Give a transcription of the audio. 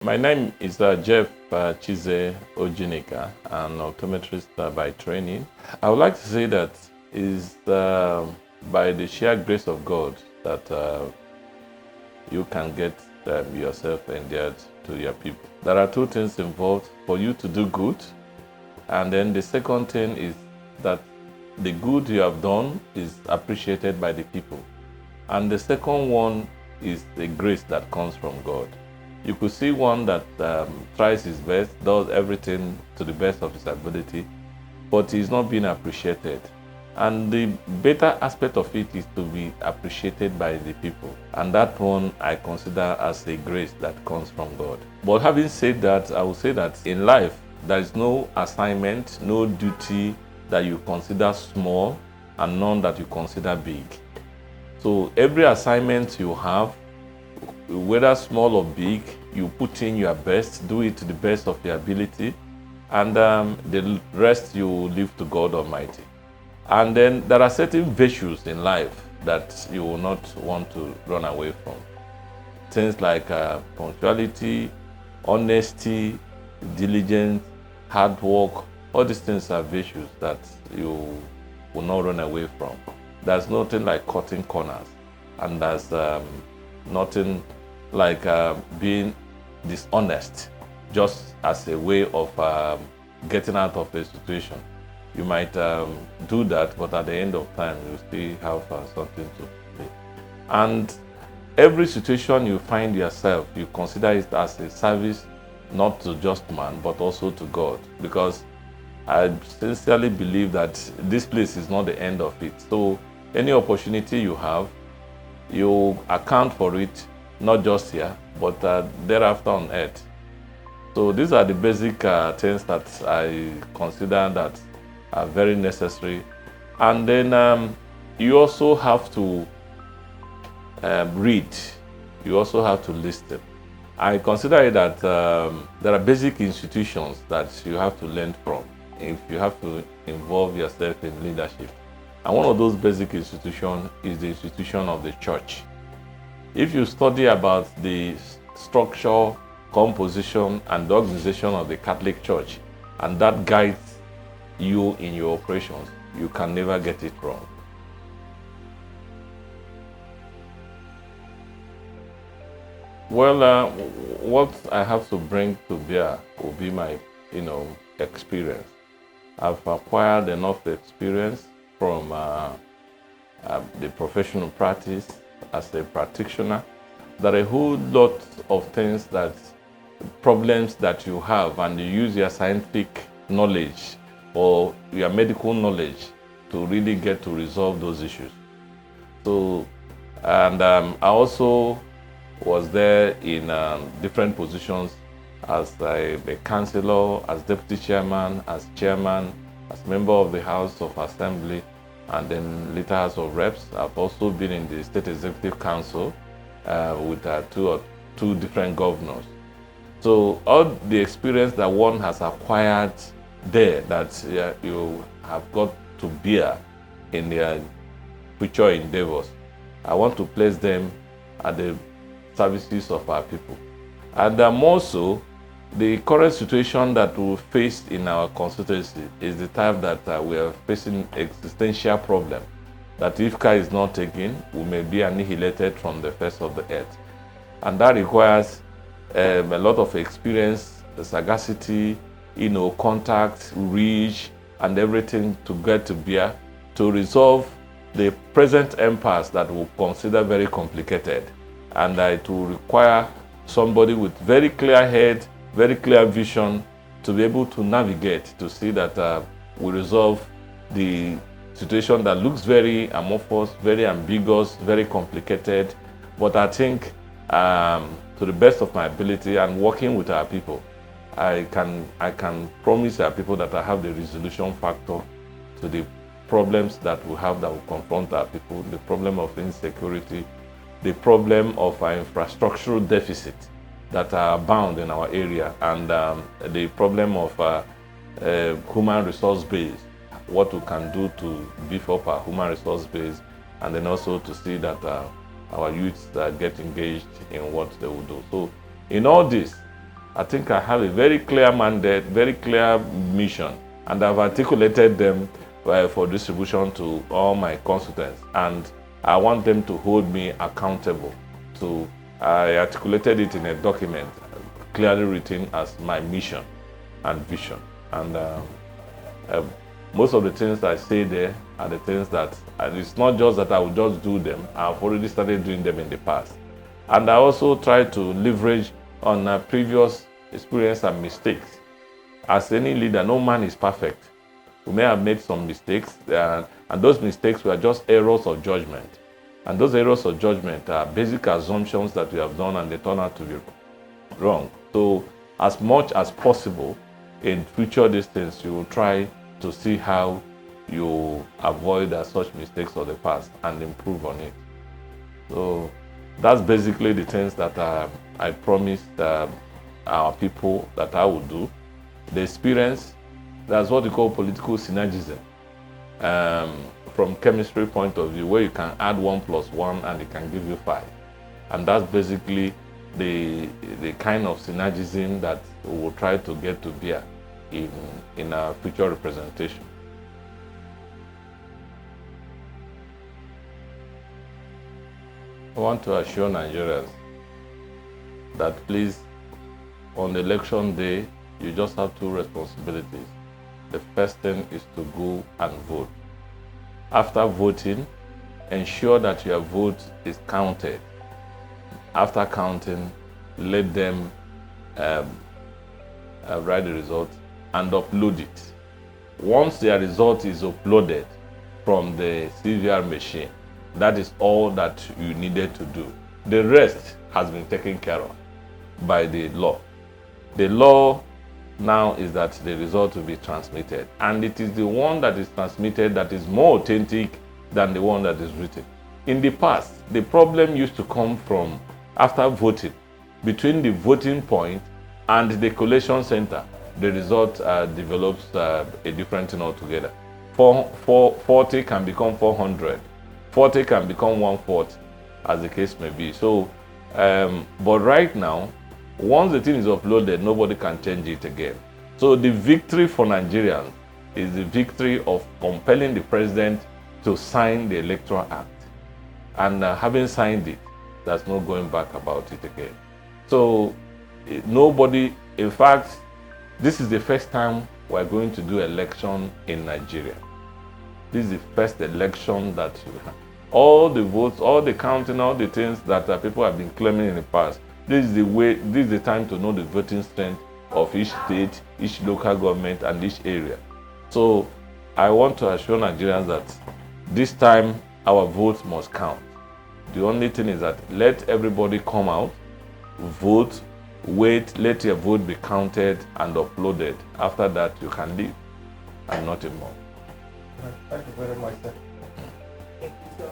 My name is Geff Ojinika, an optometrist by training. I would like to say that is by the sheer grace of God that you can get yourself endeared to your people. There are two things involved for you to do good, and then the second thing is that the good you have done is appreciated by the people. And the second one is the grace that comes from God. You could see one that tries his best, does everything to the best of his ability, but he's not being appreciated. And the better aspect of it is to be appreciated by the people. And that one I consider as a grace that comes from God. But having said that, I will say that in life, there is no assignment, no duty that you consider small and none that you consider big. So every assignment you have, whether small or big, you put in your best, do it to the best of your ability, and the rest you leave to God Almighty. And then there are certain virtues in life that you will not want to run away from. Things like punctuality, honesty, diligence, hard work, all these things are virtues that you will not run away from. There's nothing like cutting corners, and there's nothing like being dishonest just as a way of getting out of a situation. You might do that, but at the end of time, you still have something to say. And every situation you find yourself, you consider it as a service, not to just man, but also to God. Because I sincerely believe that this place is not the end of it. So any opportunity you have, you account for it, not just here, but thereafter on earth. So these are the basic things that I consider that are very necessary. And then you also have to read. You also have to listen. I consider it that there are basic institutions that you have to learn from if you have to involve yourself in leadership. And one of those basic institutions is the institution of the church. If you study about the structure, composition, and the organization of the Catholic Church, and that guides you in your operations, you can never get it wrong. Well, what I have to bring to bear will be my, experience. I've acquired enough experience from the professional practice as a practitioner. There are a whole lot of things problems that you have, and you use your scientific knowledge or your medical knowledge to really get to resolve those issues. So, and I also was there in different positions as a councillor, as deputy chairman, as chairman, as member of the House of Assembly, and then later House of Reps. I've also been in the State Executive Council with two different governors. So all the experience that one has acquired there that you have got to bear in their future endeavors, I want to place them at the services of our people. And more so, the current situation that we face in our constituency is the time that we are facing existential problem, that if care is not taken, we may be annihilated from the face of the earth. And that requires a lot of experience, sagacity, contact, reach, and everything to get to bear to resolve the present impasse that we consider very complicated. And it will require somebody with very clear head, very clear vision to be able to navigate, to see that we resolve the situation that looks very amorphous, very ambiguous, very complicated. But I think to the best of my ability and working with our people, I can promise our people that I have the resolution factor to the problems that we have that will confront our people, the problem of insecurity, the problem of our infrastructural deficit that are abound in our area, and the problem of human resource base, what we can do to beef up our human resource base, and then also to see that our youths get engaged in what they will do. So in all this, I think I have a very clear mandate, very clear mission, and I've articulated them for distribution to all my constituents. And I want them to hold me accountable. I articulated it in a document clearly written as my mission and vision. And most of the things I say there are the things that, and it's not just that I will just do them, I've already started doing them in the past. And I also try to leverage on previous experience and mistakes. As any leader, no man is perfect. We may have made some mistakes, and those mistakes were just errors of judgment. And those errors of judgment are basic assumptions that we have done, and they turn out to be wrong. So as much as possible in future distance, you will try to see how you avoid such mistakes of the past and improve on it. So that's basically the things that I promised our people that I would do. The experience, that's what we call political synergism. From chemistry point of view, where you can add 1 + 1 and it can give you 5. And that's basically the kind of synergism that we will try to get to bear in our future representation. I want to assure Nigerians that please, on election day, you just have 2 responsibilities. The first thing is to go and vote. After voting, ensure that your vote is counted. After counting, let them write the result and upload it. Once their result is uploaded from the CVR machine, that is all that you needed to do. The rest has been taken care of by the law. The law now is that the result will be transmitted, and it is the one that is transmitted that is more authentic than the one that is written. In the past, the problem used to come from after voting. Between the voting point and the collation center, the result develops a different thing altogether. 40 can become 400, 40 can become 140, as the case may be. So, but right now, once the thing is uploaded, nobody can change it again. So the victory for Nigerians is the victory of compelling the president to sign the Electoral Act. And having signed it, there's no going back about it again. So nobody, in fact, this is the first time we're going to do election in Nigeria. This is the first election that all the votes, all the counting, all the things that people have been claiming in the past. This is the way, this is the time to know the voting strength of each state, each local government, and each area. So I want to assure Nigerians that this time our votes must count. The only thing is that let everybody come out, vote, wait, let your vote be counted and uploaded. After that, you can leave and nothing more. Thank you very much, sir. Thank you, sir.